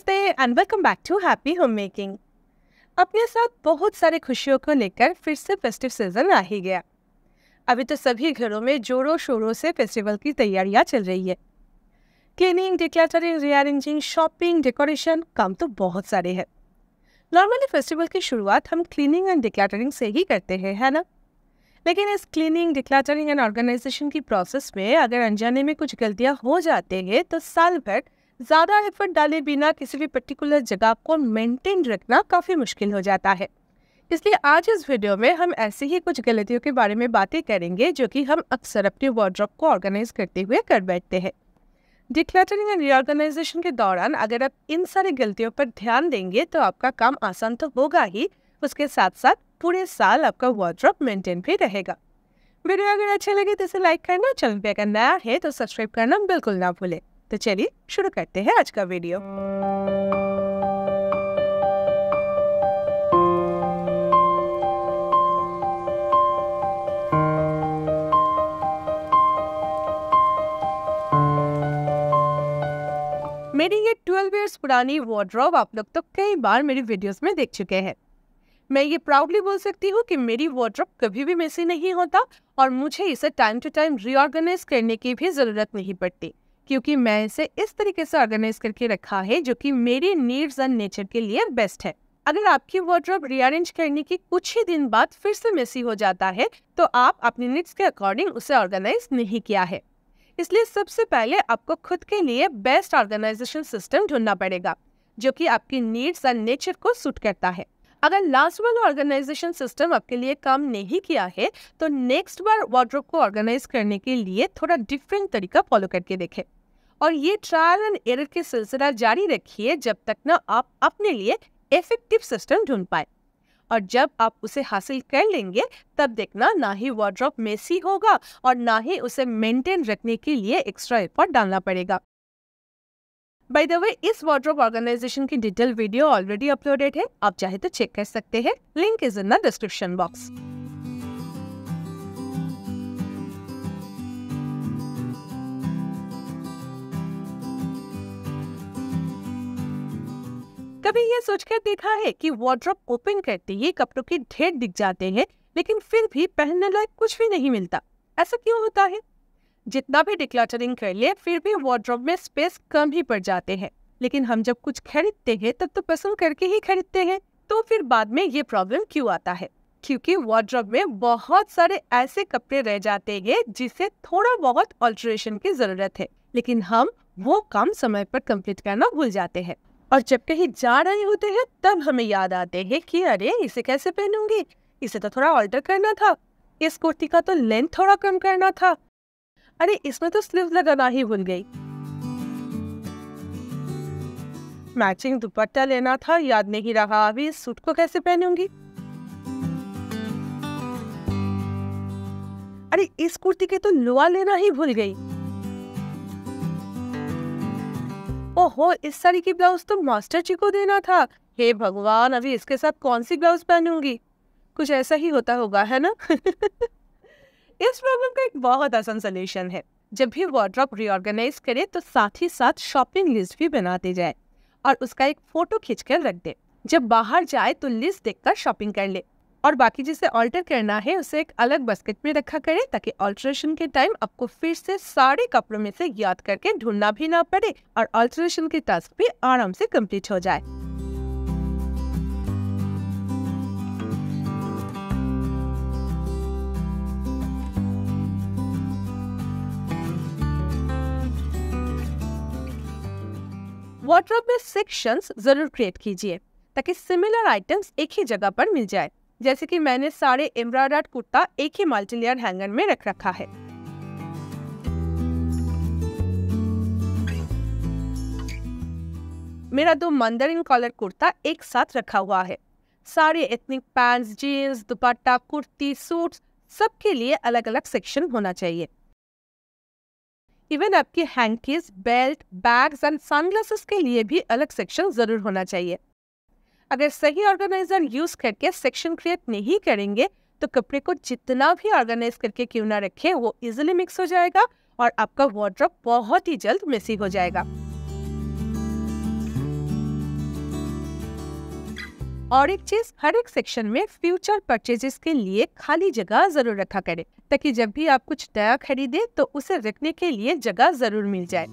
नमस्ते and welcome back to happy home making. अपने साथ बहुत सारे खुशियों को लेकर फिर से फेस्टिव सीजन आ ही गया। अभी तो सभी घरों में जोरों शोरों से फेस्टिवल की तैयारियां चल रही है। Cleaning, decluttering, rearranging, shopping, decoration, काम तो बहुत सारे हैं। नॉर्मली फेस्टिवल की शुरुआत हम क्लीनिंग एंड डिक्लटरिंग से ही करते हैं, है ना? लेकिन इस क्लीनिंग, डिक्लटरिंग एंड ऑर्गेनाइजेशन की प्रोसेस में अगर अनजाने में कुछ गलतियां हो जाते हैं तो साल भर ज़्यादा एफर्ट डाले बिना किसी भी पर्टिकुलर जगह को मेंटेन रखना काफ़ी मुश्किल हो जाता है। इसलिए आज इस वीडियो में हम ऐसी ही कुछ गलतियों के बारे में बातें करेंगे जो कि हम अक्सर अपने वार्डरोब को ऑर्गेनाइज करते हुए कर बैठते हैं। डिक्लटरिंग एंड रीऑर्गेनाइजेशन के दौरान अगर आप इन सारी गलतियों पर ध्यान देंगे तो आपका काम आसान तो होगा ही, उसके साथ साथ पूरे साल आपका वार्डरोब मेंटेन भी रहेगा। वीडियो अगर अच्छी लगी तो इसे लाइक करना, चैनल पे अगर नया है तो सब्सक्राइब करना बिल्कुल ना भूले। तो चलिए शुरू करते हैं आज का वीडियो। मेरी ये 12 इयर्स पुरानी वार्डरोब आप लोग तो कई बार मेरी वीडियोस में देख चुके हैं। मैं ये प्राउडली बोल सकती हूँ कि मेरी वार्डरोब कभी भी मेसी नहीं होता और मुझे इसे टाइम टू टाइम रीऑर्गेनाइज करने की भी ज़रूरत नहीं पड़ती, क्योंकि मैं इसे इस तरीके से ऑर्गेनाइज करके रखा है जो कि मेरी नीड्स एंड नेचर के लिए बेस्ट है। अगर आपकी वार्डरोब रीअरेंज करने की कुछ ही दिन बाद फिर से मेसी हो जाता है तो आप अपनी नीड्स के अकॉर्डिंग उसे ऑर्गेनाइज नहीं किया है। इसलिए सबसे पहले आपको खुद के लिए बेस्ट ऑर्गेनाइजेशन सिस्टम ढूंढना पड़ेगा जो कि आपकी नीड्स एंड नेचर को सूट करता है। अगर लास्ट वाला ऑर्गेनाइजेशन सिस्टम आपके लिए काम नहीं किया है तो नेक्स्ट बार वार्डरोब को ऑर्गेनाइज करने के लिए थोड़ा डिफरेंट तरीका फॉलो करके देखें और ये ट्रायल एंड एरर के सिलसिला जारी रखिए जब तक ना आप अपने लिए इफेक्टिव सिस्टम ढूंढ पाए। और जब आप उसे हासिल कर लेंगे तब देखना ना ही वार्डरोब मेसी होगा और ना ही उसे मेंटेन रखने के लिए एक्स्ट्रा एफर्ट डालना पड़ेगा। बाय द वे, इस वार्डरोब ऑर्गेनाइजेशन की डिटेल वीडियो ऑलरेडी अपलोडेड है, आप चाहे तो चेक कर सकते हैं। Link is in the description box. कभी ये सोचकर देखा है कि वार्डरोब ओपन करते ही कपड़ों के ढेर दिख जाते हैं लेकिन फिर भी पहनने लायक कुछ भी नहीं मिलता? ऐसा क्यों होता है? जितना भी डिक्लटरिंग कर लिए फिर भी वार्डरोब में स्पेस कम ही पड़ जाते हैं। लेकिन हम जब कुछ खरीदते हैं तब तो पसंद करके ही खरीदते हैं, तो फिर बाद में ये प्रॉब्लम क्यों आता है? क्योंकि वार्डरोब में बहुत सारे ऐसे कपड़े रह जाते हैं जिसे थोड़ा बहुत ऑल्टरेशन की जरूरत है, लेकिन हम वो काम समय पर कंप्लीट करना भूल जाते हैं और जब कहीं जा रहे होते हैं तब हमें याद आते हैं कि अरे इसे कैसे पहनूंगी, इसे तो थोड़ा ऑल्टर करना था, इस कुर्ती का तो लेंथ थोड़ा कम करना था, अरे इसमें तो स्लीव्स लगाना ही भूल गई, मैचिंग दुपट्टा लेना था याद नहीं रहा, अभी इस सूट को कैसे पहनूंगी, अरे इस कुर्ती के तो लोअर लेना ही भूल गई, ओहो इस साड़ी की ब्लाउज तो मास्टर जी को देना था, हे भगवान अभी इसके साथ कौन सी ब्लाउज पहनूंगी। कुछ ऐसा ही होता होगा, है ना? इस प्रॉब्लम का एक बहुत आसान सोल्यूशन है। जब भी वार्डरोब रीऑर्गेनाइज करे तो साथ ही साथ शॉपिंग लिस्ट भी बनाते जाए और उसका एक फोटो खींचकर रख दे। जब बाहर जाए तो लिस्ट देखकर शॉपिंग कर ले और बाकी जिसे ऑल्टर करना है उसे एक अलग बास्केट में रखा करे ताकि ऑल्टरेशन के टाइम आपको फिर से सारे कपड़ों में से याद करके ढूंढना भी ना पड़े और ऑल्टरेशन की टास्क भी आराम से कंप्लीट हो जाए। वार्डरोब में सेक्शंस जरूर क्रिएट कीजिए ताकि सिमिलर आइटम्स एक ही जगह पर मिल जाए। जैसे कि मैंने सारे एम्ब्रॉयडर्ड कुर्ता एक ही मल्टीलेयर हैंगर में रख रखा है। मेरा 2 मंदरिन कॉलर कुर्ता एक साथ रखा हुआ है। सारे ethnic pants, jeans, dupatta, kurti, suits सबके लिए अलग अलग सेक्शन होना चाहिए। इवन आपके hankies, belt, bags and sunglasses के लिए भी अलग सेक्शन जरूर होना चाहिए। अगर सही ऑर्गेनाइजर यूज करके सेक्शन क्रिएट नहीं करेंगे तो कपड़े को जितना भी ऑर्गेनाइज करके क्यों ना रखें वो इजीली मिक्स हो जाएगा और आपका वार्डरोब बहुत ही जल्द मेसी हो जाएगा। और एक चीज, हर एक सेक्शन में फ्यूचर परचेजेस के लिए खाली जगह जरूर रखा करें, ताकि जब भी आप कुछ नया खरीदे तो उसे रखने के लिए जगह जरूर मिल जाए।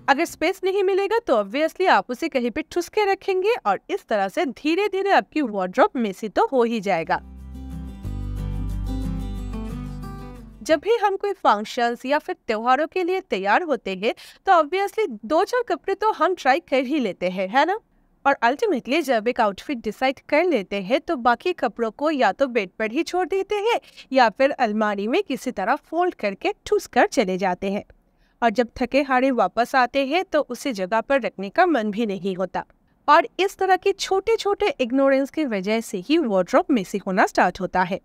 अगर स्पेस नहीं मिलेगा तो ऑब्वियसली आप उसे कहीं पे ठुस के रखेंगे और इस तरह से धीरे धीरे आपकी वार्डरोब मेसी तो हो ही जाएगा। जब भी हम कोई फंक्शंस या फिर त्योहारों के लिए तैयार होते हैं तो ऑब्वियसली 2-4 कपड़े तो हम ट्राई कर ही लेते हैं, है ना? और अल्टीमेटली जब एक आउटफिट डिसाइड कर लेते हैं तो बाकी कपड़ों को या तो बेड पर ही छोड़ देते हैं या फिर अलमारी में किसी तरह फोल्ड करके ठूस कर चले जाते हैं। और जब थके हारे वापस आते हैं तो उसे जगह पर रखने का मन भी नहीं होता। और इस तरह के छोटे छोटे इग्नोरेंस की वजह से ही वार्डरोब मेसी होना स्टार्ट होता है।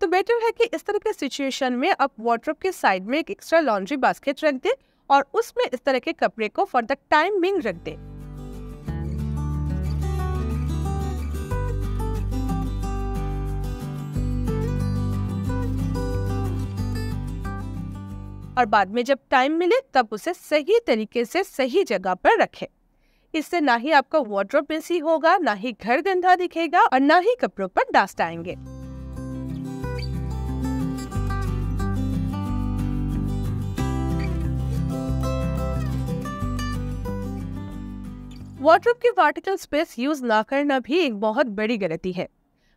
तो बेटर है कि इस तरह के सिचुएशन में आप वार्डरोब के साइड में एक एक्स्ट्रा लॉन्ड्री बास्केट रख दें और उसमें इस तरह के कपड़े को फॉर द टाइम बिंग रख दें। और बाद में जब टाइम मिले तब उसे सही तरीके से सही जगह पर रखें। इससे ना ही आपका वार्डरोब मेसी होगा, ना ही घर गंदा दिखेगा और ना ही कपड़ों पर डस्ट आएंगे। वार्डरोब की वर्टिकल स्पेस यूज ना करना भी एक बहुत बड़ी गलती है।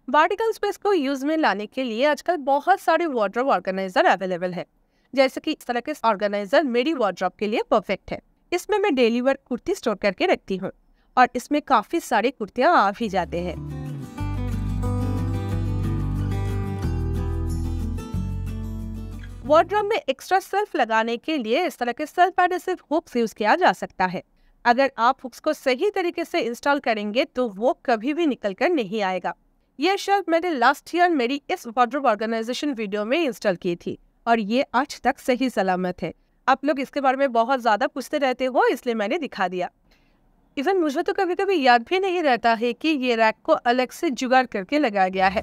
वर्टिकल स्पेस को यूज में लाने के लिए आजकल बहुत सारे वार्डरोब ऑर्गेनाइजर अवेलेबल है, जैसे कि इस तरह के ऑर्गेनाइजर मेरी वार्डरोब के लिए परफेक्ट है। इसमें मैं डेली वेयर कुर्ती स्टोर करके रखती हूँ और इसमें काफी सारी कुर्तियां आ भी जाते हैं। वार्डरोब में एक्स्ट्रा सेल्फ लगाने के लिए इस तरह के सेल्फ एडहेसिव हुक्स यूज किया जा सकता है। अगर आप हुक्स को सही तरीके से इंस्टॉल करेंगे तो वो कभी भी निकल कर नहीं आएगा। ये शेल्फ मैंने लास्ट ईयर मेरी इस वार्डरोब ऑर्गेनाइजेशन वीडियो में इंस्टॉल की थी और ये आज तक सही सलामत है। आप लोग इसके बारे में बहुत ज्यादा पूछते रहते हो, इसलिए मैंने दिखा दिया। इवन मुझे तो कभी कभी याद भी नहीं रहता है कि ये रैक को अलग से जुगाड़ करके लगाया गया है।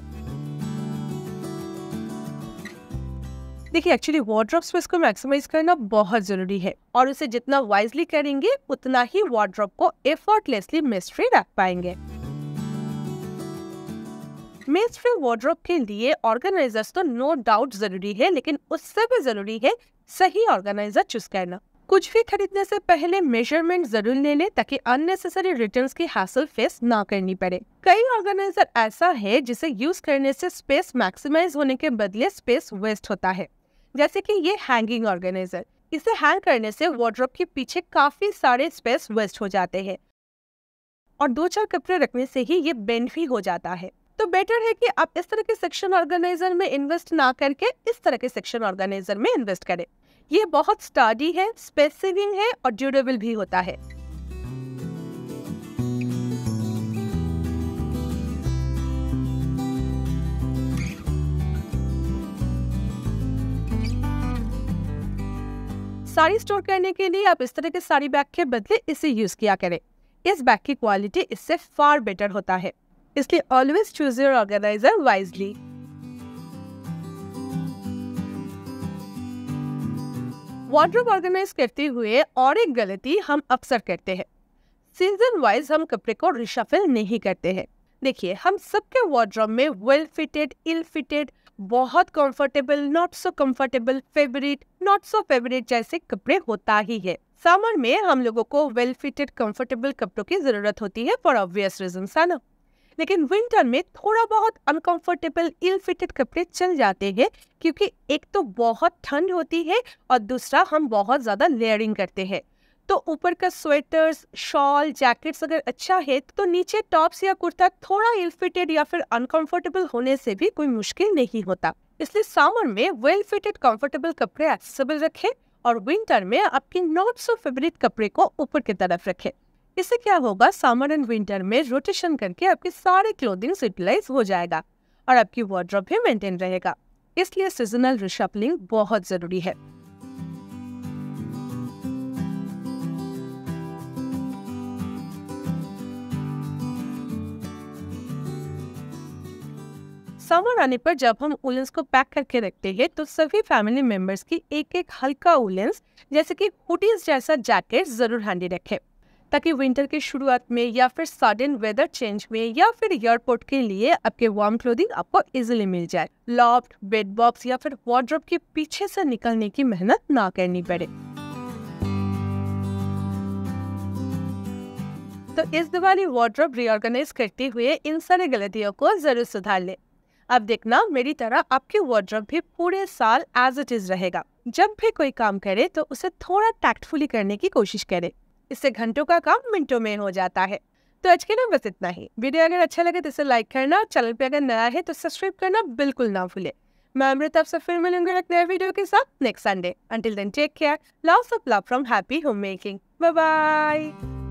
देखिए, एक्चुअली वार्डरोब स्पेस को मैक्सिमाइज करना बहुत जरूरी है और उसे जितना वाइजली करेंगे उतना ही वार्डरोब को एफर्टलेसली मेस फ्री रख पाएंगे। मेस फ्री वार्डरोब के लिए ऑर्गेनाइजर्स तो नो डाउट जरूरी है, लेकिन उससे भी जरूरी है सही ऑर्गेनाइजर चूज करना। कुछ भी खरीदने से पहले मेजरमेंट जरूर ले लें ताकि अननेसेसरी रिटर्न्स की हैसल फेस ना करनी पड़े। कई ऑर्गेनाइजर ऐसा है जिसे यूज करने से स्पेस मैक्सिमाइज होने के बदले स्पेस वेस्ट होता है, जैसे कि ये हैंगिंग ऑर्गेनाइजर। इसे हैंग करने से वार्डरोब के पीछे काफी सारे स्पेस वेस्ट हो जाते हैं और 2-4 कपड़े रखने से ही ये बेंड भी हो जाता है। तो बेटर है कि आप इस तरह के सेक्शन ऑर्गेनाइजर में इन्वेस्ट ना करके इस तरह के सेक्शन ऑर्गेनाइजर में इन्वेस्ट करें। ये बहुत स्टडी है, स्पेस सेविंग है और ड्यूरेबल भी होता है। साड़ी स्टोर करने के लिए आप इस तरह के साड़ी बैग के बदले इसे यूज किया करें। इस बैग की क्वालिटी इससे फार बेटर होता है, इसलिए always choose your organiser wisely. Wardrobe organise करते हुए और एक गलती हम अक्सर करते हैं, सीजन वाइज हम कपड़े को रिशफल नहीं करते हैं। देखिए, हम सबके वार्डरोब में वेल फिटेड, इल फिटेड, बहुत comfortable, not so comfortable, favourite, not so favourite जैसे कपड़े होता ही है। समर में हम लोगों को वेल फिटेड कंफर्टेबल कपड़ों की जरूरत होती है फॉर ऑब्वियस रीजंस, है ना? लेकिन विंटर में थोड़ा बहुत अनकंफर्टेबल, इल फिटेड कपड़े चल जाते हैं, क्योंकि एक तो बहुत ठंड होती है और दूसरा हम बहुत ज्यादा लेयरिंग करते हैं। तो ऊपर का स्वेटर्स, शॉल, जैकेट्स अगर अच्छा है तो नीचे टॉप्स या कुर्ता थोड़ा इल फिटेड या फिर अनकंफर्टेबल होने से भी कोई मुश्किल नहीं होता। इसलिए समर में वेल फिटेड कंफर्टेबल कपड़े एक्सेसिबल रखें और विंटर में आपके नॉट सो फेवरेट कपड़े को ऊपर की तरफ रखें। इससे क्या होगा, समर एंड विंटर में रोटेशन करके आपके सारे क्लोथिंग यूटिलाइज हो जाएगा और आपकी वार्डरोब भी मेंटेन रहेगा। इसलिए सीजनल रिशफलिंग बहुत जरूरी है। समर आने पर जब हम वुलेंस को पैक करके रखते हैं तो सभी फैमिली मेंबर्स की एक एक हल्का वुलेंस जैसे कि हुडीज जैसा जैकेट जरूर हैंडी रखें, ताकि विंटर की शुरुआत में या फिर सडन वेदर चेंज में या फिर एयरपोर्ट के लिए आपके वार्म क्लोथिंग आपको इजीली मिल जाए। लॉफ्ट, बेड बॉक्स या फिर वार्डरोब के पीछे से निकलने की मेहनत ना करनी पड़े। तो इस दिवाली वार्डरोब रीऑर्गेनाइज करते हुए इन सारे गलतियों को जरूर सुधार ले। अब देखना मेरी तरह आपकी वार्डरोब भी पूरे साल एज इट इज रहेगा। जब भी कोई काम करे तो उसे थोड़ा टैक्टफुली करने की कोशिश करे, इससे घंटों का काम मिनटों में हो जाता है। तो आज के लिए बस इतना ही। वीडियो अगर अच्छा लगे तो इसे लाइक करना, चैनल पे अगर नया है तो सब्सक्राइब करना बिल्कुल ना भूले। मैं अमृत आपसे फिर मिलूंगी एक नए वीडियो के साथ next Sunday. Until then take care, lots of love from happy home making. Bye bye.